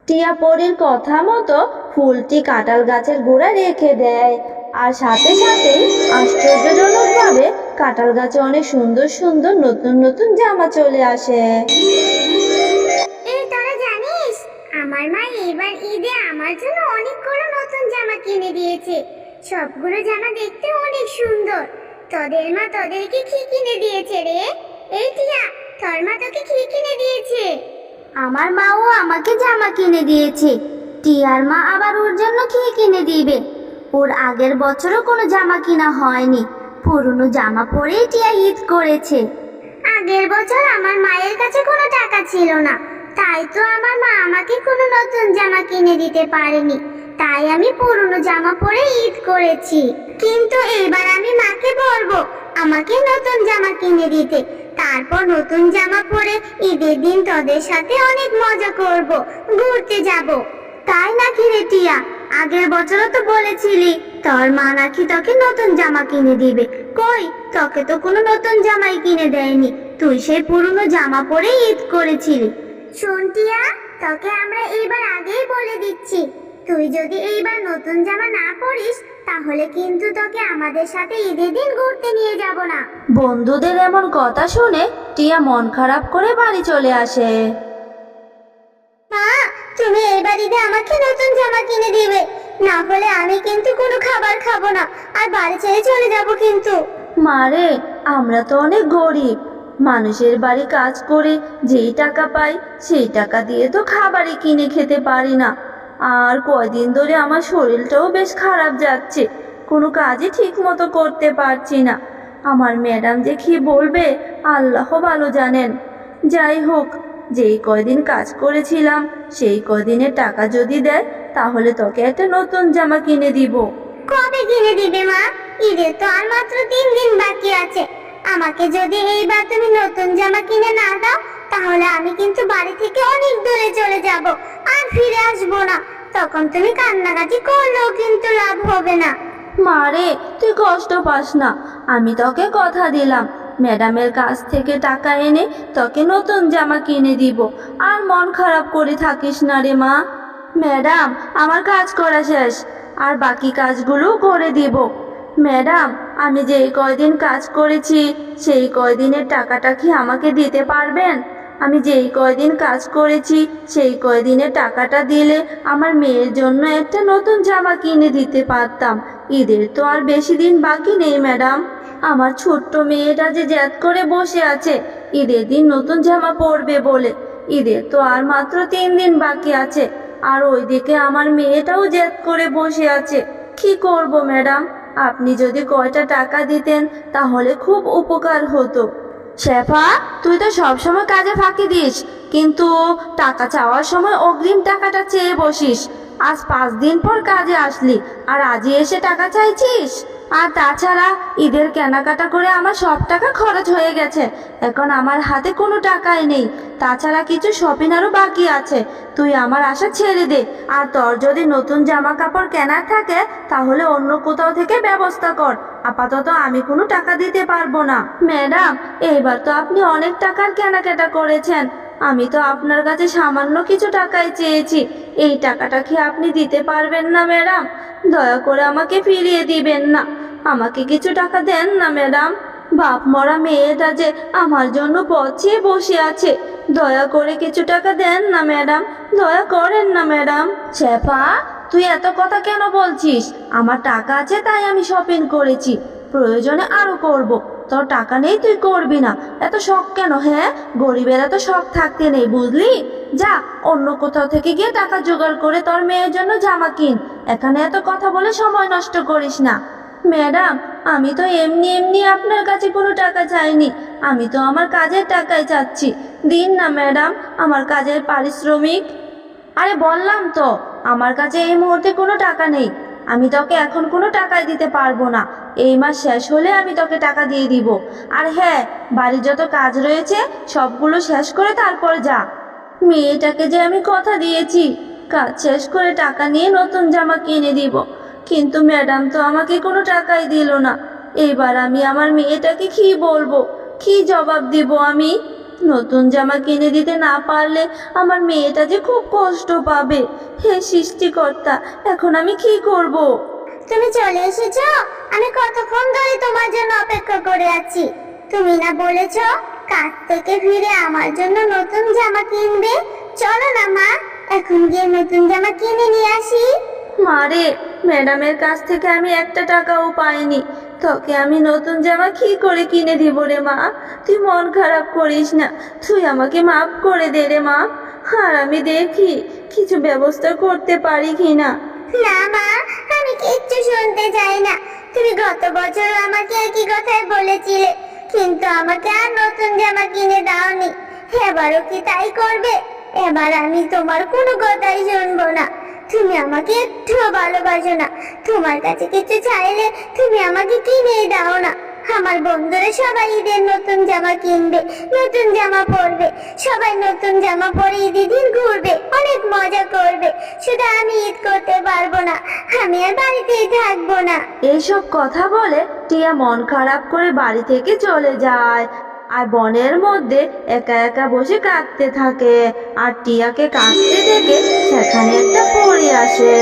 টিয়া পরীর কথা মতো ফুলটি কাঁঠাল গাছের গোড়ায় রেখে দেয়। আর সাথে সাথেই আশ্চর্যজনকভাবে কাঁঠাল গাছে অনেক সুন্দর সুন্দর নতুন নতুন জামা চলে আসে। এই তোরা জানিস, আমার মা এবার ঈদে আমার জন্য অনেকগুলো নতুন জামা কিনে দিয়েছে। সবগুলো জামা দেখতে অনেক সুন্দর। তোদের মা তোদেরকে কি কিনে দিয়েছে রে? এই টিয়া, তোর মা তোকে কি কিনে দিয়েছে? আমার মাও আমাকে জামা কিনে দিয়েছে। টিয়ার মা আবার ওর জন্য কি কিনে দিবে? ওর আগের বছরও কোনো জামা কিনা হয়নি। পুরনো জামা পরেই টিয়া ঈদ করেছে। আগের বছর আমার মায়ের কাছে কোনো টাকা ছিল না, তাই তো আমার মা আমাকে কোনো নতুন জামা কিনে দিতে পারেনি। তাই আমি পুরনো জামা পরে ঈদ করেছি। কিন্তু এবার আমি মাকে বলবো আমাকে নতুন জামা কিনে দিতে। তারপর নতুন জামা পরে ঈদের দিন তোদের সাথে অনেক মজা করব, ঘুরতে যাব। তাই নাকি রে টিয়া? আগের বছরও তো বলেছিলি তোর মা নাকি তোকে নতুন জামা কিনে দিবে। কই, তোকে তো কোনো নতুন জামাই কিনে দেয়নি। তুই সেই পুরনো জামা পরে ঈদ করেছিলি। শোন টিয়া, তোকে আমরা এইবার আগেই বলে দিচ্ছি, তুই যদি এইবার নতুন জামা না পরিস তাহলে কিন্তু তোকে আমাদের সাথে ঈদের দিন ঘুরতে নিয়ে যাব না। বন্ধুদের এমন কথা শুনে টিয়া মন খারাপ করে বাড়ি চলে আসে। মা, তুমি এইবার ঈদে আমাকে নতুন জামা কিনে দিবে, না হলে আমি কিন্তু কোনো খাবার খাবো না আর বাড়ি ছেড়ে চলে যাব কিন্তু। মারে, আমরা তো অনেক গরিব মানুষের বাড়ি কাজ করে যেই টাকা পাই সেই টাকা দিয়ে তো খাবারই কিনে খেতে পারি না। আর কয়দিন ধরে আমার শরীরটাও বেশ খারাপ যাচ্ছে, কোনো কাজই ঠিক মতো করতে পারছি না। আমার ম্যাডাম যে কি বলবে আল্লাহ ভালো জানেন। যাই হোক, যেই কয়দিন কাজ করেছিলাম সেই কয়দিনের টাকা যদি দেয় তাহলে তোকে একটা নতুন জামা কিনে দিব। কবে কিনে দিবে মা? ঈদের তো আর মাত্র 3 দিন বাকি আছে। আমাকে যদি এইবার তুমি নতুন জামা কিনে না দাও তাহলে আমি কিন্তু বাড়ি থেকে অনেক দূরে চলে যাব আর ফিরে আসবো না। তখন তুমি কান্নাকাটি করলেও কিন্তু লাভ হবে না। মারে, তুই কষ্ট পাস না, আমি তোকে কথা দিলাম ম্যাডামের কাছ থেকে টাকা এনে তোকে নতুন জামা কিনে দিব। আর মন খারাপ করে থাকিস না রে মা। ম্যাডাম, আমার কাজ করা শেষ, আর বাকি কাজগুলোও করে দিব। ম্যাডাম, আমি যেই কয়দিন কাজ করেছি সেই কয়দিনের টাকাটা কি আমাকে দিতে পারবেন? আমি যেই কয়দিন কাজ করেছি সেই কয়দিনের টাকাটা দিলে আমার মেয়ের জন্য একটা নতুন জামা কিনে দিতে পারতাম। ঈদের তো আর বেশি দিন বাকি নেই ম্যাডাম। আমার ছোট্ট মেয়েটা যে জেদ করে বসে আছে ঈদের দিন নতুন জামা পরবে বলে। ঈদের তো আর মাত্র 3 দিন বাকি আছে, আর ওইদিকে আমার মেয়েটাও জেদ করে বসে আছে। কি করব ম্যাডাম? আপনি যদি কয়টা টাকা দিতেন তাহলে খুব উপকার হতো। শেফা, তুই তো সবসময় কাজে ফাঁকি দিস, কিন্তু টাকা চাওয়ার সময় অগ্রিম টাকাটা চেয়ে বসিস। আজ 5 দিন পর কাজে আসলি আর আজই এসে টাকা চাইছিস? আর তাছাড়া ঈদের কেনাকাটা করে আমার সব টাকা খরচ হয়ে গেছে, এখন আমার হাতে কোনো টাকাই নেই। তাছাড়া কিছু শপিং আরও বাকি আছে। তুই আমার আশা ছেড়ে দে, আর তোর যদি নতুন জামা কাপড় কেনার থাকে তাহলে অন্য কোথাও থেকে ব্যবস্থা কর। আপাতত আমি কোনো টাকা দিতে পারবো না। ম্যাডাম, এইবার তো আপনি অনেক টাকার কেনাকাটা করেছেন, আমি তো আপনার কাছে সামান্য কিছু টাকাই চেয়েছি। এই টাকাটা কি আপনি দিতে পারবেন না ম্যাডাম? দয়া করে আমাকে ফিরিয়ে দিবেন না, আমাকে কিছু টাকা দেন না ম্যাডাম। বাপ মরা মেয়েটা যে আমার জন্য পচিয়ে বসে আছে, দয়া করে কিছু টাকা দেন না ম্যাডাম, দয়া করেন না ম্যাডাম। শেফা, তুই এত কথা কেন বলছিস? আমার টাকা আছে তাই আমি শপিং করেছি, প্রয়োজনে আরো করব। তোর টাকা নেই তুই করবি না, এত শখ কেন? হ্যাঁ, গরিবের এত শখ থাকতে নেই, বুঝলি? যা অন্য কোথাও থেকে গিয়ে টাকা জোগাড় করে তোর মেয়ের জন্য জামা কিন। এখানে এত কথা বলে সময় নষ্ট করিস না। ম্যাডাম, আমি তো এমনি এমনি আপনার কাছে কোনো টাকা চাইনি, আমি তো আমার কাজের টাকাই চাচ্ছি। দিন না ম্যাডাম আমার কাজের পারিশ্রমিক। আরে বললাম তো আমার কাছে এই মুহূর্তে কোনো টাকা নেই, আমি তোকে এখন কোনো টাকাই দিতে পারবো না। এই মাস শেষ হলে আমি তোকে টাকা দিয়ে দিব। আর হ্যাঁ, বাড়ির যত কাজ রয়েছে সবগুলো শেষ করে তারপর যা। মেয়েটাকে যে আমি কথা দিয়েছি কাজ শেষ করে টাকা নিয়ে নতুন জামা কিনে দিব, কিন্তু ম্যাডাম তো আমাকে কোনো টাকাই দিল না। এইবার আমি আমার মেয়েটাকে কি বলবো, কি জবাব দিব আমি? নতুন জামা কিনে দিতে না পারলে আমার মেয়েটা যে খুব কষ্ট পাবে। হে সৃষ্টিকর্তা, এখন আমি কি করব? তুমি চলে এসেছো? আমি কতক্ষণ ধরে তোমার জন্য অপেক্ষা করে আছি। তুমি না বলেছো কাজ থেকে ফিরে আমার জন্য নতুন জামা কিনবে? চলো না মা, এখন গিয়ে নতুন জামা কিনে নিয়ে আসি। মারে, ম্যাডামের কাছ থেকে আমি একটা টাকাও পাইনি, তোকে আমি নতুন জামা কি করে কিনে দিব রে মা? তুই মন খারাপ করিস না, তুই আমাকে মাফ করে দে রে মা। আর আমি দেখি কিছু ব্যবস্থা করতে পারি কিনা। না মা, আমি কিচ্ছু শুনতে চাই না। তুমি গত বছর আমাকে একই কথাই বলেছিলে, কিন্তু আমাকে আর নতুন জামা কিনে দাওনি। এবারও কি তাই করবে? এবার আমি তোমার কোনো কথাই শুনবো না। তুমি আমাকে একটুও ভালোবাসো না। তোমার কাছে কিছু চাইলে তুমি আমাকে কিনেই দাও না। আমার বন্ধুরা সবাই ঈদের নতুন জামা কিনবে, নতুন জামা পরবে, সবাই নতুন জামা পরে ঈদের দিন ঘুরবে, অনেক মজা করবে। শুধু আমি ঈদ করতে পারবো না, আমি আর বাড়িতেই থাকবো না। এইসব কথা বলে টিয়া মন খারাপ করে বাড়ি থেকে চলে যায় আর বনের মধ্যে একা একা বসে কাঁদতে থাকে। আর টিয়াকে কাঁদতে দেখে সেখানে একটা পরী আসে।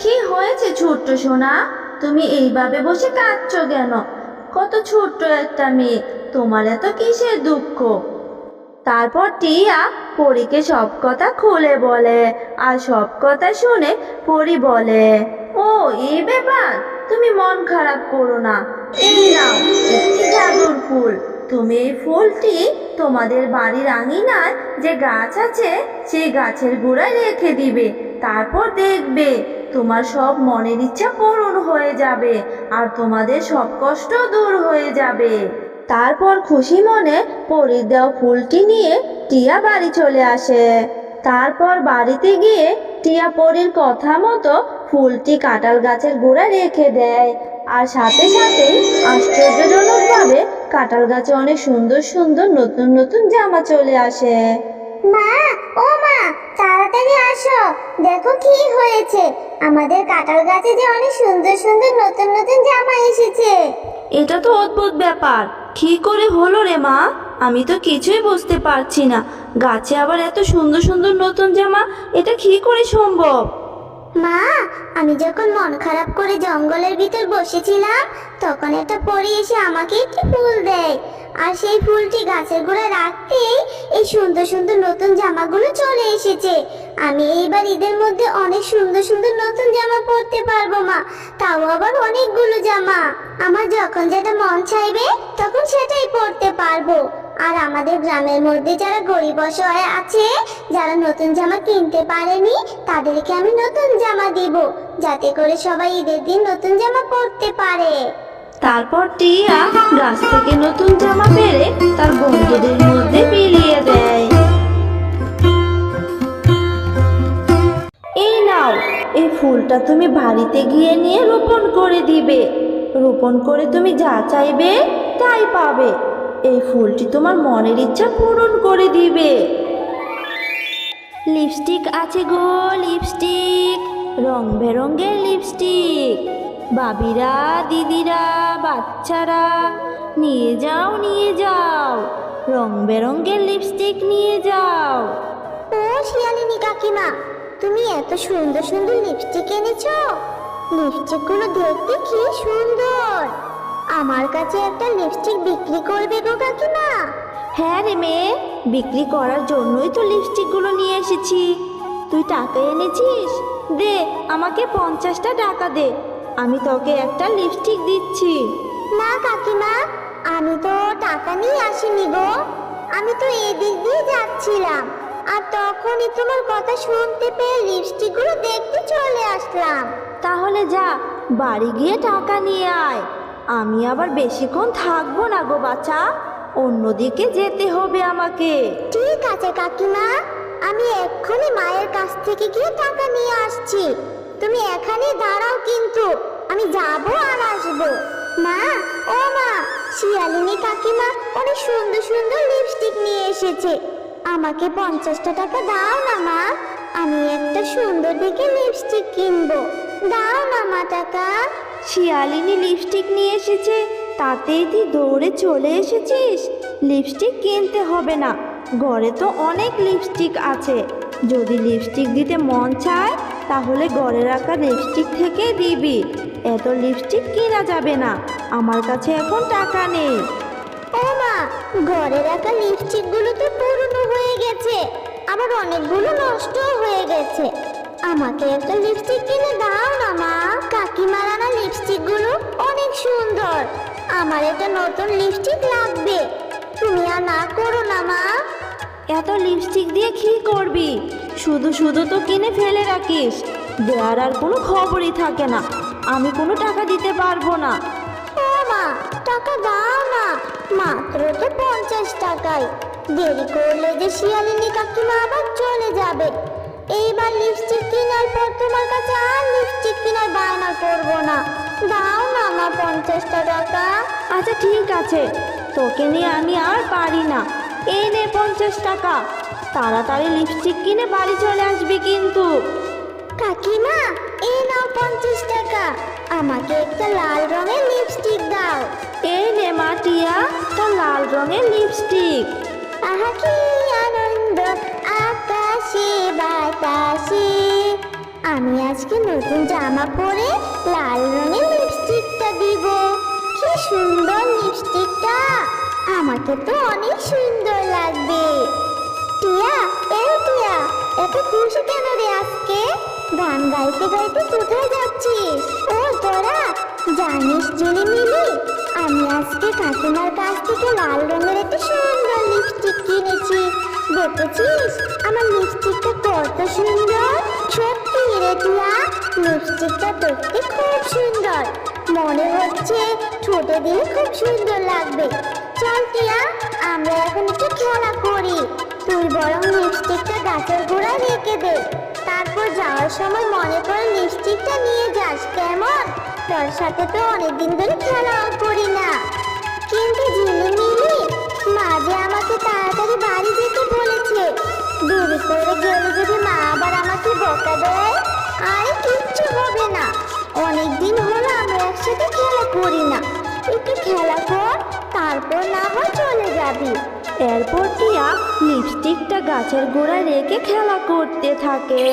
কি হয়েছে ছোট্ট সোনা, তুমি এইভাবে বসে কাঁদছো কেন? কত ছোট্ট একটা মেয়ে, তোমার এত কিসের দুঃখ? তারপর টিয়া পরীকে সব কথা খুলে বলে। আর সব কথা শুনে পরী বলে, ও এই ব্যাপার, তুমি মন খারাপ করো না। এই নাও একটি জাদুর ফুল। তুমি এই ফুলটি তোমাদের বাড়ির আঙিনায় যে গাছ আছে সেই গাছের গোড়ায় রেখে দিবে। তারপর দেখবে তোমার সব মনের ইচ্ছা পূরণ হয়ে যাবে আর তোমাদের সব কষ্ট দূর হয়ে যাবে। তারপর খুশি মনে পরীর দেওয়া ফুলটি নিয়ে টিয়া বাড়ি চলে আসে। তারপর বাড়িতে গিয়ে টিয়া পরীর কথা মতো ফুলটি কাঁঠাল গাছের গোড়ায় রেখে দেয়। আর সাথে সাথেই আশ্চর্যজনকভাবে কাঁঠাল গাছে অনেক সুন্দর সুন্দর নতুন নতুন জামা চলে আসে। মা, ও মা, তাড়াতাড়ি আসো, দেখো কি হয়েছে। আমাদের কাঁঠাল গাছে যে অনেক সুন্দর সুন্দর নতুন নতুন জামা এসেছে। এটা তো অদ্ভুত ব্যাপার, কি করে হলো রে মা? আমি তো কিছুই বুঝতে পারছি না। গাছে আবার এত সুন্দর সুন্দর নতুন জামা, এটা কি করে সম্ভব? মা, আমি যখন মন খারাপ করে জঙ্গলের ভিতর বসেছিলাম, তখন একটা পরী এসে আমাকে একটি ফুল দেয়। আর সেই ফুলটি গাছের গোড়ায় রাখতেই এই সুন্দর সুন্দর নতুন জামাগুলো চলে এসেছে। আমি এইবার ঈদের মধ্যে অনেক সুন্দর সুন্দর নতুন জামা পরতে পারবো মা, তাও আবার অনেকগুলো জামা। আমার যখন যেটা মন চাইবে তখন সেটাই পরতে পারবো। আর আমাদের গ্রামের মধ্যে যারা গরিব অসহায় আছে, যারা নতুন জামা কিনতে পারেনি, তাদেরকে আমি নতুন জামা দিব, যাতে করে সবাই ঈদের দিন নতুন জামা পরতে পারে। তারপর টিয়া গাছ থেকে নতুন জামা পেরে তার বন্ধুদের মধ্যে বিলিয়ে দেয়। এই নাও, এই ফুলটা তুমি বাড়িতে গিয়ে নিয়ে রোপণ করে দিবে। রোপণ করে তুমি যা চাইবে তাই পাবে। এই ফুলটি তোমার মনের ইচ্ছা পূরণ করে দিবে। লিপস্টিক আছে গো, লিপস্টিক, রং বেরঙের লিপস্টিক। বাবিরা, দিদিরা, বাচ্চারা, নিয়ে যাও নিয়ে যাও, রং বেরঙের লিপস্টিক নিয়ে যাও। ও শিয়ালিনী কাকিমা, তুমি এত সুন্দর সুন্দর লিপস্টিক এনেছো। লিপস্টিকগুলো দেখতে কি সুন্দর। আমার কাছে একটা লিপস্টিক বিক্রি করবে গো কাকিমা? হ্যাঁ রে মেয়ে, বিক্রি করার জন্যই তো লিপস্টিকগুলো নিয়ে এসেছি। তুই টাকা এনেছিস? দে, আমাকে 50টা টাকা দে, আমি তোকে একটা লিপস্টিক দিচ্ছি। না কাকিমা, আমি তো টাকা নিয়ে আসিনি গো। আমি তো এদিক দিয়ে যাচ্ছিলাম, আর তখনই তোমার কথা শুনতে পেয়ে লিপস্টিকগুলো দেখতে চলে আসলাম। তাহলে যা, বাড়ি গিয়ে টাকা নিয়ে আয়। আমি আবার বেশিক্ষণ থাকবো না গো বাচ্চা, অন্যদিকে যেতে হবে আমাকে। ঠিক আছে কাকিমা, আমি এক্ষুনি মায়ের কাছ থেকে গিয়ে টাকা নিয়ে আসছি। তুমি এখানে দাঁড়াও, কিন্তু আমি যাব আর আসবো। মা, ও মা, শিয়ালিনী কাকিমা অনেক সুন্দর সুন্দর লিপস্টিক নিয়ে এসেছে। আমাকে 50টা টাকা দাও না মা, আমি একটা সুন্দর দেখে লিপস্টিক কিনবো। দাও না মা টাকা। শিয়ালিনী লিপস্টিক নিয়ে এসেছে, তাতেই তুই দৌড়ে চলে এসেছিস? লিপস্টিক কিনতে হবে না, ঘরে তো অনেক লিপস্টিক আছে, যদি লিপস্টিক দিতে মন চায় তাহলে ঘরে রাখা লিপস্টিক থেকে দিবি। এত লিপস্টিক কেনা যাবে না, আমার কাছে এখন টাকা নেই। ও মা, ঘরে রাখা লিপস্টিক গুলো তো পুরনো হয়ে গেছে, আবার অনেকগুলো নষ্ট হয়ে গেছে। আমাকে একটা লিপস্টিক কিনে দাও না মা। কাকিমার আনা লিপস্টিক গুলো অনেক সুন্দর, আমার একটা নতুন লিপস্টিক লাগবে। তুমি আর না করো না মা। এত লিপস্টিক দিয়ে কি করবি? শুধু শুধু তো কিনে ফেলে রাখিস, দেওয়ার আর কোনো খবরই থাকে না। আমি কোনো টাকা দিতে পারবো না। ও মা, টাকা দাও না, মাত্র তো 50 টাকায়। দেরি করলে যে শিয়ালিনী কাকিমা আবার চলে যাবে। এইবার লিপস্টিক কেনার পর তোমার কাছে আর লিপস্টিক কেনার বায়না করবো না। দাও না মা 50 টাকা। আচ্ছা ঠিক আছে, তোকে নিয়ে আমি আর পারি না। এই নে 50 টাকা, তাড়াতাড়ি লিপস্টিক কিনে বাড়ি চলে আসবি কিন্তু। কাকিমা, এই নাও 50 টাকা, আমাকে একটা লাল রঙের লিপস্টিক দাও। এই নে মা টিয়া, তোর লাল রঙের লিপস্টিক। আহা কি আনন্দ আকাশে বাতাসে, আমি আজকে নতুন জামা পরে লাল রঙের লিপস্টিকটা দিব। কি সুন্দর লিপস্টিকটা, আমাকে তো অনেক সুন্দর লাগবে। টিয়া, এই টিয়া, এত খুশি কেন রে আজকে? গান গাইতে গাইতে কোথায় যাচ্ছিস? ও তোরা জানিস ঝিলিমিলি, আমি আজকে কাকিমার কাছ থেকে লাল রঙের একটা সুন্দর লিপস্টিক কিনেছি। দেখেছিস আমার লিপস্টিকটা কত সুন্দর? সত্যি রে টিয়া, লিপস্টিকটা দেখতে খুব সুন্দর, মনে হচ্ছে ঠোঁটে দিলে খুব সুন্দর লাগবে। চল টিয়া, আমরা এখন একটু খেলা করি। তুই বরং লিপস্টিকটা গাছের গোড়ায় রেখে দে, তারপর যাওয়ার সময় মনে করে লিপস্টিকটা নিয়ে যাস, কেমন? তোর সাথে তো অনেকদিন ধরে খেলাও করি না। কিন্তু ঝিলিমিলি, মা যে আমাকে তাড়াতাড়ি বাড়ি যেতে বলেছে। দেরি করে গেলে যদি মা আবার আমাকে বকা দেয়? আরে কিচ্ছু হবে না, অনেকদিন হলো আমরা একসাথে খেলা করি না। একটু খেলা কর, তারপর না হয় চলে যাবি। এরপর টিয়া লিপস্টিকটা গাছের গোড়ায় রেখে খেলা করতে থাকে।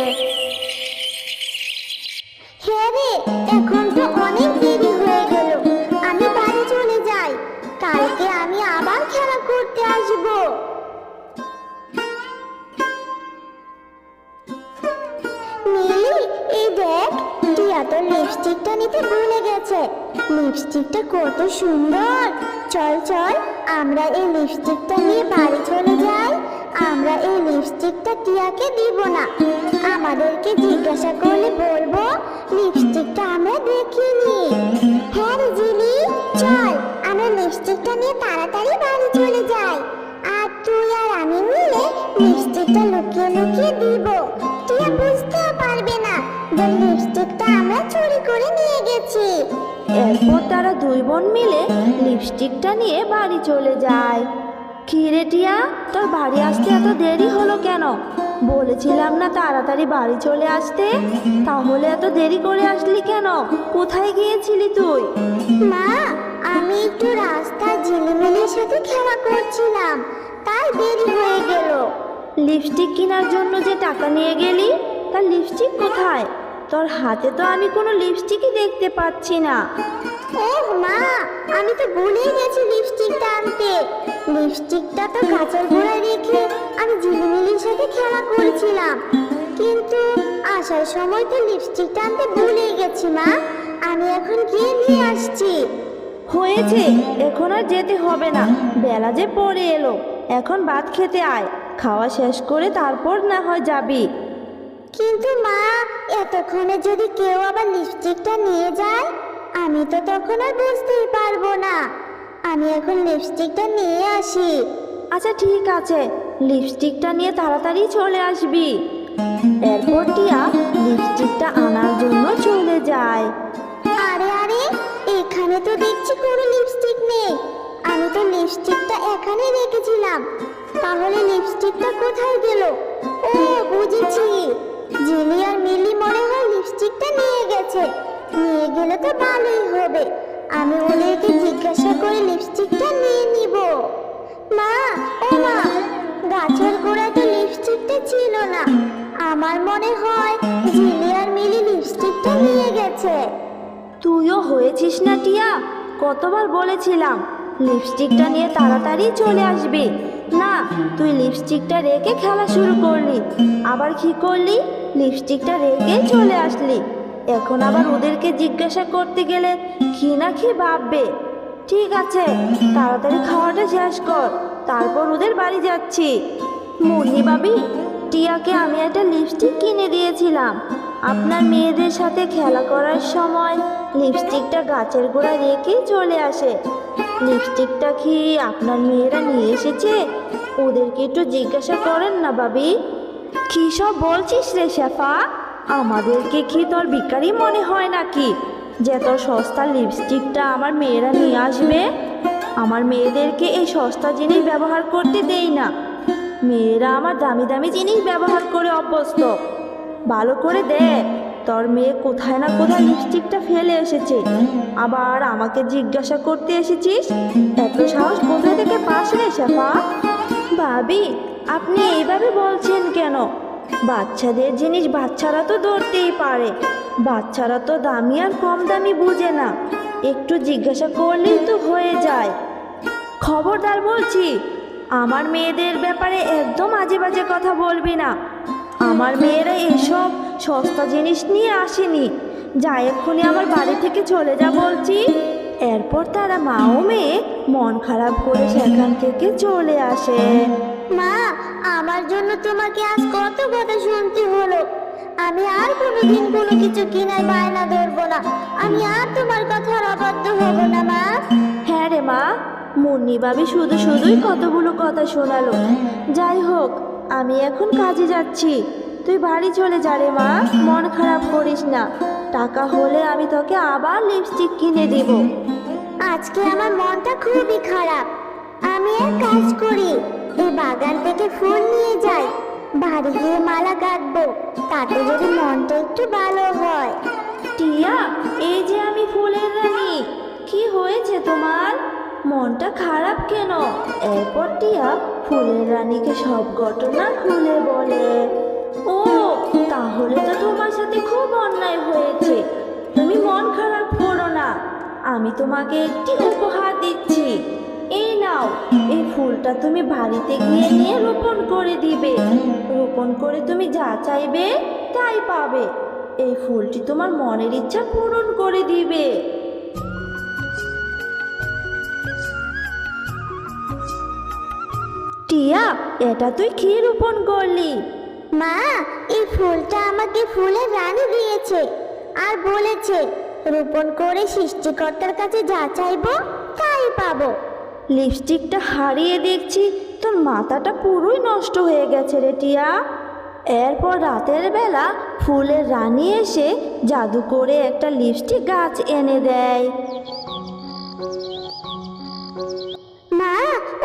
হ্যাঁ রে, এখন তো অনেক দেরি হয়ে গেল, আমি বাড়ি চলে যাই। কালকে আমি আবার খেলা করতে আসবো। মিলি, এই দেখ, টিয়া তো লিপস্টিকটা নিতে ভুলে গেছে। লিপস্টিকটা কত সুন্দর। চল চল, আমরা এই লিপস্টিকটা নিয়ে বাড়ি চলে যাই। আমরা এই লিপস্টিকটা টিয়াকে দিব না, আমাদেরকে জিজ্ঞাসা করলে বলবো লিপস্টিকটা আমরা দেখিনি। হ্যাঁ রে জিলি, চল আমরা লিপস্টিকটা নিয়ে তাড়াতাড়ি বাড়ি চলে যাই। আর তুই আর আমি মিলে লিপস্টিকটা লুকিয়ে লুকিয়ে দিব, টিয়া বুঝতেও পারবে না যে লিপস্টিকটা আমরা চুরি করে নিয়ে গেছি। এরপর তারা দুই বোন মিলে লিপস্টিকটা নিয়ে বাড়ি চলে যায়। কি রে টিয়া, তোর বাড়ি আসতে এত দেরি হলো কেন? বলেছিলাম না তাড়াতাড়ি বাড়ি চলে আসতে, তাহলে এত দেরি করে আসলি কেন? কোথায় গিয়েছিলি তুই? মা, আমি একটু রাস্তায় ঝিলিমিলির সাথে খেলা করছিলাম, তাই দেরি হয়ে গেল। লিপস্টিক কেনার জন্য যে টাকা নিয়ে গেলি, তার লিপস্টিক কোথায়? তোর হাতে তো আমি কোনো লিপস্টিকই দেখতে পাচ্ছি না। ওহ মা, আমি তো ভুলেই গেছি লিপস্টিকটা আনতে। লিপস্টিকটা তো গাছের গোড়ায় রেখে আমি ঝিলিমিলির সাথে খেলা করেছিলাম, কিন্তু আসার সময় তো লিপস্টিকটা আনতে ভুলেই গেছি। মা, আমি এখন গিয়ে নিয়ে আসছি। হয়েছে, এখন আর যেতে হবে না, বেলা যে পড়ে এলো। এখন ভাত খেতে আয়, খাওয়া শেষ করে তারপর না হয় যাবি। কিন্তু মা, এতক্ষণে যদি কেউ আবার লিপস্টিকটা নিয়ে যায়, আমি তো তখন আর বুঝতেই পারবো না। আমি এখন লিপস্টিকটা নিয়ে আসি। আচ্ছা ঠিক আছে, লিপস্টিকটা নিয়ে তাড়াতাড়ি চলে আসবি। এরপর টিয়া লিপস্টিকটা আনার জন্য চলে যায়। আরে আরে, এখানে তো দেখছি কোনো লিপস্টিক নেই। আমি তো লিপস্টিকটা এখানে রেখেছিলাম, তাহলে লিপস্টিকটা কোথায় গেল? ও বুঝেছি, জিলি আর মিলি মনে হয় লিপস্টিকটা নিয়ে গেছে। নিয়ে গেলে তো ভালোই হবে, আমি ওদেরকে জিজ্ঞাসা করে লিপস্টিকটা নিয়ে নিব। মা, ও মা, গাছের গোড়ায় তো লিপস্টিকটা ছিল না। আমার মনে হয় ঝিলি আর মিলি লিপস্টিকটা নিয়ে গেছে। তুইও হয়েছিস না টিয়া, কতবার বলেছিলাম লিপস্টিকটা নিয়ে তাড়াতাড়ি চলে আসবি। না, তুই লিপস্টিকটা রেখে খেলা শুরু করলি। আবার কি করলি? লিপস্টিকটা রেখে চলে আসলি। এখন আবার ওদেরকে জিজ্ঞাসা করতে গেলে কি না কি ভাববে। ঠিক আছে, তাড়াতাড়ি খাওয়াটা শেষ কর, তারপর ওদের বাড়ি যাচ্ছি। মুন্নি ভাবি, টিয়াকে আমি একটা লিপস্টিক কিনে দিয়েছিলাম। আপনার মেয়েদের সাথে খেলা করার সময় লিপস্টিকটা গাছের গোড়ায় রেখেই চলে আসে। লিপস্টিকটা কি আপনার মেয়েরা নিয়ে এসেছে? ওদেরকে একটু জিজ্ঞাসা করেন না ভাবি। কি সব বলছিস রে শেফা? আমাদেরকে কি তোর ভিখারি মনে হয় নাকি যে তোর সস্তা লিপস্টিকটা আমার মেয়েরা নিয়ে আসবে? আমার মেয়েদেরকে এই সস্তা জিনিস ব্যবহার করতে দেই না। মেয়েরা আমার দামি দামি জিনিস ব্যবহার করে অভ্যস্ত। ভালো করে দেখ তোর মেয়ে কোথায় না কোথায় লিপস্টিকটা ফেলে এসেছে, আবার আমাকে জিজ্ঞাসা করতে এসেছিস? এত সাহস কোথায় থেকে পাস রে শেফা? ভাবি, আপনি এইভাবে বলছেন কেন? বাচ্চাদের জিনিস বাচ্চারা তো ধরতেই পারে। বাচ্চারা তো দামি আর কম দামি বুঝে না, একটু জিজ্ঞাসা করলেই তো হয়ে যায়। খবরদার বলছি, আমার মেয়েদের ব্যাপারে একদম আজে বাজে কথা বলবি না। আমার মেয়েরা এসব সস্তা জিনিস নিয়ে আসেনি। যা এক্ষুনি আমার বাড়ি থেকে চলে যা বলছি। এরপর তারা মা ও মেয়ে মন খারাপ করে সেখান থেকে চলে আসে। মা, আমার জন্য তোমাকে আজ কত কথা শুনতে হলো। আমি আর কোনোদিন কোনো কিছু কিনার বায়না ধরবো না। আমি আর তোমার কথার অবাধ্য হব না মা। হ্যাঁ রে মা, মুন্নি ভাবি শুধুই কতগুলো কথা শোনালো। যাই হোক, আমি এখন কাজে যাচ্ছি, তুই বাড়ি চলে যা রে মা। মন খারাপ করিস না, টাকা হলে আমি তোকে আবার লিপস্টিক কিনে দিব। আজকে আমার মনটা খুবই খারাপ। আমি এক কাজ করি, এই বাগান থেকে ফুল নিয়ে যাই, বাড়ি গিয়ে মালা গাঁথবো, তাতে যদি মনটা একটু ভালো হয়। টিয়া, এই যে আমি ফুলের রানী। কি হয়েছে তোমার? মনটা খারাপ কেন? এরপর টিয়া ফুলের রানীকে সব ঘটনা খুলে বলে। ও, তাহলে তো তোমার সাথে খুব অন্যায় হয়েছে। তুমি মন খারাপ করো না, আমি তোমাকে একটি উপহার দিচ্ছি। এই নাও, এই ফুলটা তুমি বাড়িতে গিয়ে নিয়ে রোপণ করে দিবে। রোপণ করে তুমি যা চাইবে তাই পাবে। এই ফুলটি তোমার মনের ইচ্ছা পূরণ করে দিবে। টিয়া, এটা তুই কি রোপণ করলি? মা, এই ফুলটা আমাকে ফুলের রানী দিয়েছে আর বলেছে রোপণ করে সৃষ্টিকর্তার কাছে যা চাইবো তাই পাবো। লিপস্টিকটা হারিয়ে দেখছি তোর মাথাটা পুরোই নষ্ট হয়ে গেছে রে টিয়া। এরপর রাতের বেলা ফুলের রানী এসে জাদু করে একটা লিপস্টিক গাছ এনে দেয়। মা,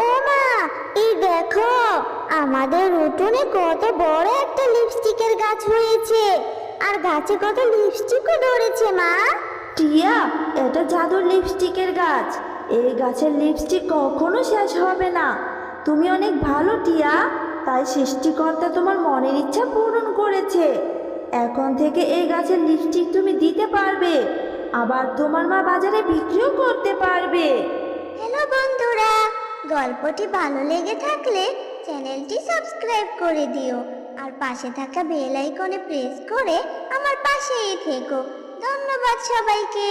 ও মা, এই দেখো আমাদের উঠোনে কত বড় একটা লিপস্টিকের গাছ হয়েছে, আর গাছে কত লিপস্টিকও ধরেছে। মা, টিয়া, এটা জাদুর লিপস্টিকের গাছ। এই গাছের লিপস্টিক কখনো শেষ হবে না। তুমি অনেক ভালো টিয়া, তাই সৃষ্টিকর্তা তোমার মনের ইচ্ছা পূরণ করেছে। এখন থেকে এই গাছের লিপস্টিক তুমি দিতে পারবে, আবার তোমার মা বাজারে বিক্রিও করতে পারবে। হ্যালো বন্ধুরা, গল্পটি ভালো লেগে থাকলে চ্যানেলটি সাবস্ক্রাইব করে দিও আর পাশে থাকা বেল আইকনে প্রেস করে আমার পাশেই থেকো। ধন্যবাদ সবাইকে।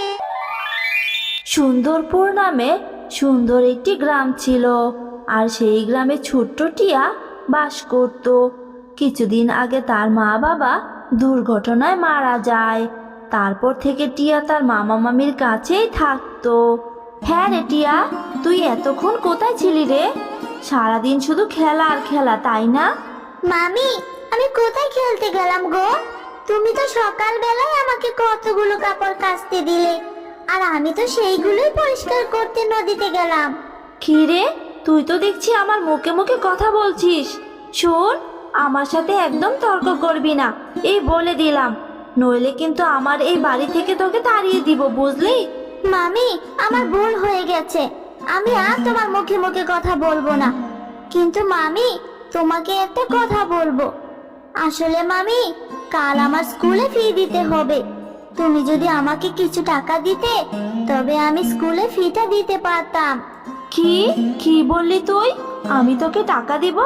সুন্দরপুর নামে সুন্দর একটি গ্রাম ছিল, আর সেই গ্রামে ছোট্ট টিয়া বাস করত। কিছুদিন আগে তার মা বাবা দুর্ঘটনায় মারা যায়। তারপর থেকে টিয়া তার মামা মামির কাছেই থাকতো। হ্যাঁ রে টিয়া, তুই এতক্ষণ কোথায় ছিলি রে? সারাদিন শুধু খেলা আর খেলা, তাই না? মামি, আমি কোথায় খেলতে গেলাম গো? তুমি তো সকালবেলায় আমাকে কতগুলো কাপড় কাচতে দিলে, আর আমি তো সেইগুলোই পরিষ্কার করতে নদীতে গেলাম। কি রে, তুই তো দেখছি আমার মুখে মুখে কথা বলছিস। শোন, আমার সাথে একদম তর্ক করবি না, এই বলে দিলাম, নইলে কিন্তু আমার এই বাড়ি থেকে তোকে তাড়িয়ে দিব, বুঝলি? মামি, আমার ভুল হয়ে গেছে, আমি আর তোমার মুখে মুখে কথা বলবো না। কিন্তু মামি, তোমাকে একটা কথা বলবো। আসলে মামি, কাল আমার স্কুলে ফি দিতে হবে। তুমি যদি আমাকে কিছু টাকা দিতে, তবে আমি স্কুলে ফিটা দিতে পারতাম। কি কি বললি তুই? আমি তোকে টাকা দিব?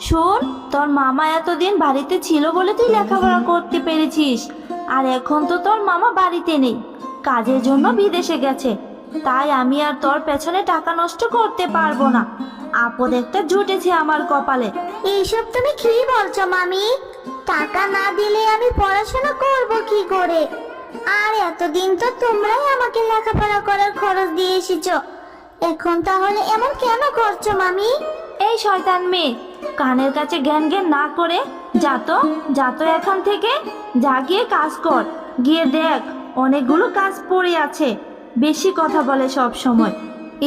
শোন, তোর মামা এতদিন বাড়িতে ছিল বলে তুই লেখাপড়া করতে পেরেছিস, আর এখন তো তোর মামা বাড়িতে নেই, কাজের জন্য বিদেশে গেছে। তাই আমি আর তোর পেছনে টাকা নষ্ট করতে পারবো না। আপদ একটা জুটেছে আমার কপালে। এইসব তুমি কি বলছো মামি? টাকা না দিলে আমি পড়াশোনা করব কি করে? আর এতদিন তো তোমরাই আমাকে লেখাপড়া করার খরচ দিয়ে এসেছো, এখন তাহলে এমন কেন করছো মামি? এই শয়তান মেয়ে, কানের কাছে জ্ঞান জ্ঞান না করে যা তো এখান থেকে। যা গিয়ে কাজ কর, গিয়ে দেখ অনেকগুলো কাজ পড়ে আছে। বেশি কথা বলে সব সময়।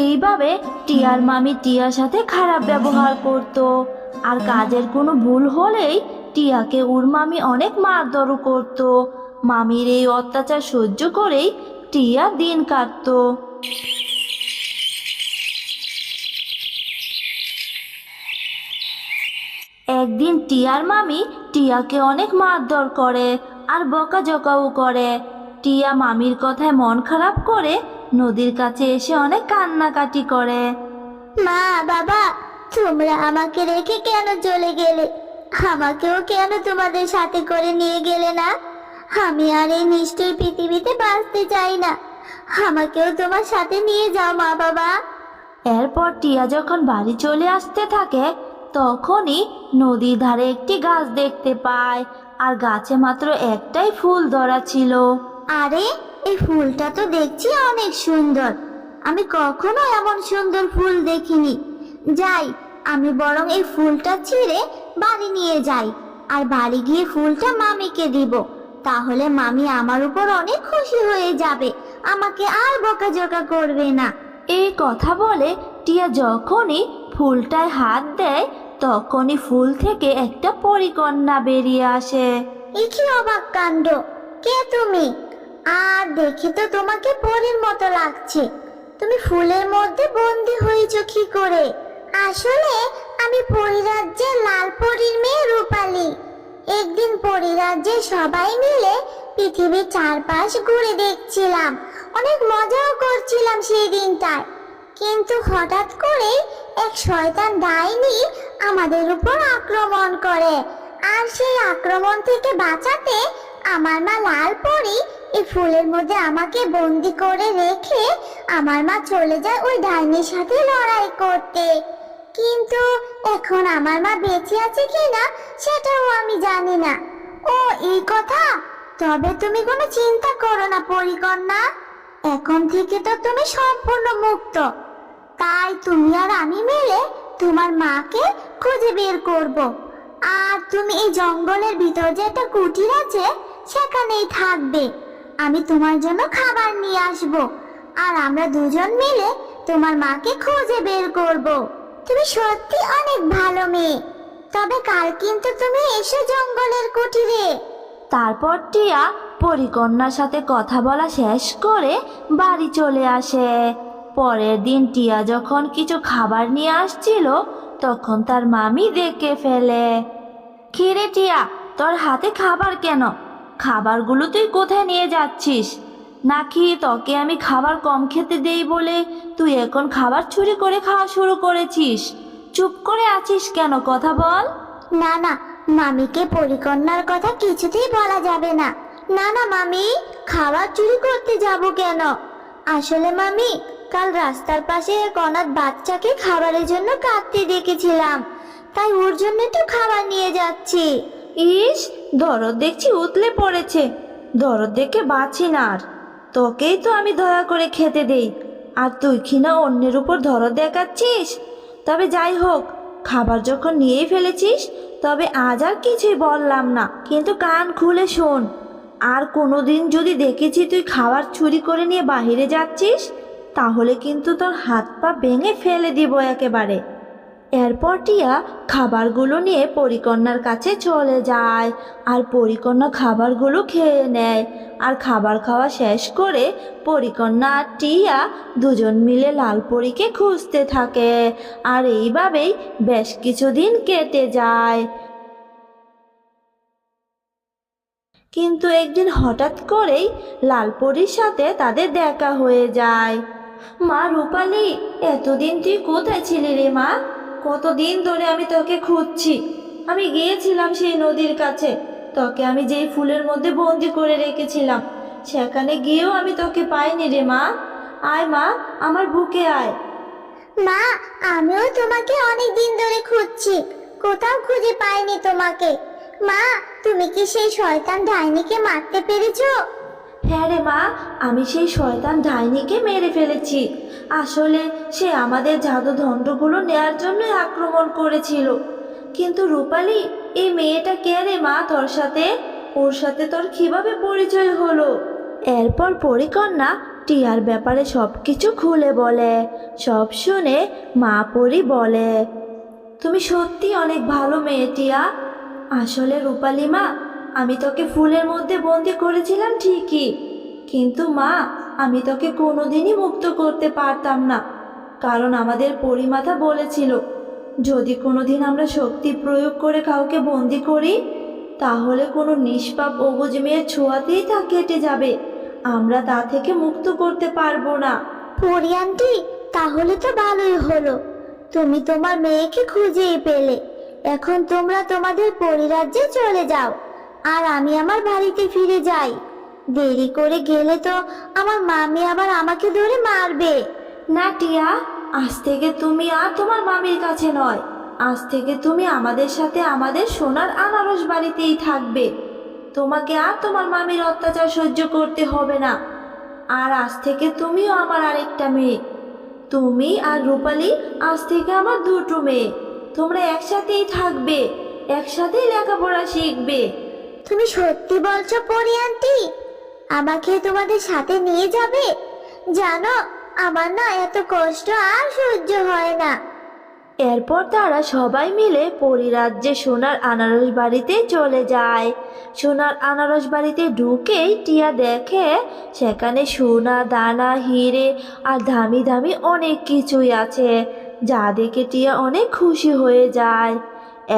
এইভাবে টিয়ার মামি টিয়ার সাথে খারাপ ব্যবহার করত, আর কাজের কোনো ভুল হলেই টিয়াকে ওর মামি অনেক মারধরও করত। মামির এই অত্যাচার সহ্য করেই টিয়া দিন কাটতো। একদিন টিয়ার মামি টিয়াকে অনেক মারধর করে আর বকাঝকাও করে। টিয়া মামির কথায় মন খারাপ করে নদীর কাছে এসে অনেক কান্নাকাটি করে। মা, বাবা, তোমরা আমাকে রেখে কেন চলে গেলে? আমাকেও কেন তোমাদের সাথে করে নিয়ে গেলে না? আমি আর এই নিষ্ঠুর পৃথিবীতে বাঁচতে চাই না। আমাকেও তোমার সাথে নিয়ে যাও মা, বাবা। এরপর টিয়া যখন বাড়ি চলে আসতে থাকে, তখনই নদীর ধারে একটি গাছ দেখতে পায়, আর গাছে মাত্র একটাই ফুল ধরা ছিল। আরে, এই ফুলটা তো দেখছি অনেক সুন্দর। আমি কখনো এমন সুন্দর ফুল দেখিনি। যাই, আমি বরং এই ফুলটা ছিঁড়ে বাড়ি নিয়ে যাই, আর বাড়ি গিয়ে ফুলটা মামিকে দিব। তাহলে মামি আমার উপর অনেক খুশি হয়ে যাবে, আমাকে আর বকাঝকা করবে না। এই কথা বলে টিয়া যখনই ফুলটায় হাত দেয়, তখনই ফুল থেকে একটা পরীকন্যা বেরিয়ে আসে। এ কি অবাক কাণ্ড! কে তুমি? আর দেখে তো তোমাকে পরীর মতো লাগছে। তুমি ফুলের মধ্যে বন্দি হয়েছো কি করে? আসলে আমি পরিরাজ্যের লাল পরীর মেয়ে রূপালী। একদিন পরিরাজ্যে সবাই মিলে পৃথিবীর চারপাশ ঘুরে দেখছিলাম, অনেক মজাও করছিলাম সেই দিনটায়। কিন্তু হঠাৎ করে এক শয়তান ডাইনি আমাদের উপর আক্রমণ করে, আর সেই আক্রমণ থেকে বাঁচাতে আমার মা লাল পরী এই ফুলের মধ্যে আমাকে বন্দি করে রেখে আমার মা চলে যায় ওই ডাইনির সাথে লড়াই করতে। কিন্তু এখন আমার মা বেঁচে আছে কিনা সেটাও আমি জানি না। ও, এই কথা? তবে তুমি কোনো চিন্তা করো না পরীকন্যা, এখন থেকে তো তুমি সম্পূর্ণ মুক্ত। তাই তুমি আর আমি মিলে তোমার মাকে খুঁজে বের করব। আর তুমি এই জঙ্গলের ভিতর যে একটা কুটির আছে সেখানেই থাকবে। আমি তোমার জন্য খাবার নিয়ে আসব, আর আমরা দুজন মিলে তোমার মাকে খুঁজে বের করব। তুমি সত্যি অনেক ভালো মেয়ে। তবে কাল কিন্তু তুমি এসো জঙ্গলের কুটিরে। তারপর টিয়া পরীকন্যার সাথে কথা বলা শেষ করে বাড়ি চলে আসে। পরের দিন টিয়া যখন কিছু খাবার নিয়ে আসছিল, তখন তার মামি দেখে ফেলে। খিরে টিয়া, তোর হাতে খাবার কেন? খাবারগুলো তুই কোথায় নিয়ে যাচ্ছিস? নাকি তোকে আমি খাবার কম খেতে দেই বলে তুই এখন খাবার চুরি করে খাওয়া শুরু করেছিস? চুপ করে আছিস কেন? কথা বল। না না, মামিকে পরীকন্যার কথা কিছুতেই বলা যাবে না। না না মামি, খাবার চুরি করতে যাব কেন? আসলে মামি, কাল রাস্তার পাশে এক অনাথ বাচ্চাকে খাবারের জন্য কাঁদতে দেখেছিলাম, তাই ওর জন্য একটু খাবার নিয়ে যাচ্ছি। ইস, দরদ দেখছি উতলে পড়েছে। দরদ দেখে বাঁচি না আর। তোকেই তো আমি দয়া করে খেতে দেই, আর তুই কিনা অন্যের উপর দরদ দেখাচ্ছিস। তবে যাই হোক, খাবার যখন নিয়েই ফেলেছিস, তবে আজ আর কিছুই বললাম না, কিন্তু কান খুলে শোন। আর কোনোদিন যদি দেখেছি তুই খাবার চুরি করে নিয়ে বাইরে যাচ্ছিস, তাহলে কিন্তু তোর হাত পা ভেঙে ফেলে দিব একেবারে। এরপর টিয়া খাবারগুলো নিয়ে পরিকন্যার কাছে চলে যায় আর পরিকন্যা খাবারগুলো খেয়ে নেয়। আর খাবার খাওয়া শেষ করে পরিকন্যা আর টিয়া দুজন মিলে লালপরীকে খুঁজতে থাকে। আর এইভাবেই বেশ কিছুদিন কেটে যায়। কিন্তু একদিন হঠাৎ করেই লালপরীর সাথে তাদের দেখা হয়ে যায়। মা রূপালী, এতদিন তুই কোথায় ছিলি রে মা? কতদিন ধরে আমি তোকে খুঁজছি। আমি গিয়েছিলাম সেই নদীর কাছে, তোকে আমি যেই ফুলের মধ্যে বন্দি করে রেখেছিলাম সেখানে গিয়েও আমি তোকে পাইনি রে মা। আয় মা, আমার বুকে আয়। মা, আমিও তোমাকে অনেক দিন ধরে খুঁজছি, কোথাও খুঁজে পাইনি তোমাকে। মা, তুমি কি সেই শয়তান ডাইনিকে মারতে পেরেছো? হ্যাঁ রে মা, আমি সেই শয়তান ডাইনিকে মেরে ফেলেছি। আসলে সে আমাদের জাদুদণ্ডগুলো নেয়ার জন্যই আক্রমণ করেছিল। কিন্তু রূপালী, এই মেয়েটা কে রে মা তোর সাথে? ওর সাথে তোর কিভাবে পরিচয় হলো? এরপর পরিকন্যা টিয়ার ব্যাপারে সব কিছু খুলে বলে। সব শুনে মা পরি বলে, তুমি সত্যি অনেক ভালো মেয়ে টিয়া। আসলে রূপালী মা, আমি তোকে ফুলের মধ্যে বন্দি করেছিলাম ঠিকই, কিন্তু মা আমি তোকে কোনোদিনই মুক্ত করতে পারতাম না। কারণ আমাদের পরিমাতা বলেছিল যদি কোনোদিন আমরা শক্তি প্রয়োগ করে কাউকে বন্দি করি তাহলে কোনো নিষ্পাপ অবুঝ মেয়ের ছোঁয়াতেই তা কেটে যাবে, আমরা তা থেকে মুক্ত করতে পারবো না। পরি আন্টি, তাহলে তো ভালোই হলো, তুমি তোমার মেয়েকে খুঁজেই পেলে। এখন তোমরা তোমাদের পরিরাজ্যে চলে যাও, আর আমি আমার বাড়িতে ফিরে যাই। দেরি করে গেলে তো আমার মামি আবার আমাকে ধরে মারবে। না টিয়া, আজ থেকে তুমি আর তোমার মামির কাছে নয়, আজ থেকে তুমি আমাদের সাথে আমাদের সোনার আনারস বাড়িতেই থাকবে। তোমাকে আর তোমার মামির অত্যাচার সহ্য করতে হবে না। আর আজ থেকে তুমিও আমার আরেকটা মেয়ে। তুমি আর রূপালী আজ থেকে আমার দুটো মেয়ে। তোমরা একসাথেই থাকবে, একসাথেই লেখাপড়া শিখবে। তুমি সত্যি বলছো পরি আন্টি? আমাকে তোমাদের সাথে নিয়ে যাবে? জানো, আমার না এত কষ্ট আর সহ্য হয় না। এরপর তারা সবাই মিলে পরিরাজ্যে সোনার আনারস বাড়িতে চলে যায়। সোনার আনারস বাড়িতে ঢুকেই টিয়া দেখে সেখানে সোনা দানা হিরে আর দামি দামি অনেক কিছুই আছে, যা দেখে টিয়া অনেক খুশি হয়ে যায়।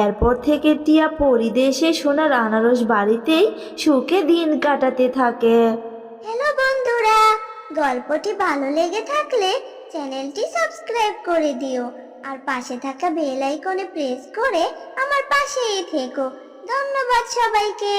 এরপর থেকে টিয়া পরিদেশে সোনার আনারস বাড়িতেই সুখে দিন কাটাতে থাকে। হ্যালো বন্ধুরা, গল্পটি ভালো লেগে থাকলে চ্যানেলটি সাবস্ক্রাইব করে দিও আর পাশে থাকা বেল আইকনে প্রেস করে আমার পাশেই থেকো। ধন্যবাদ সবাইকে।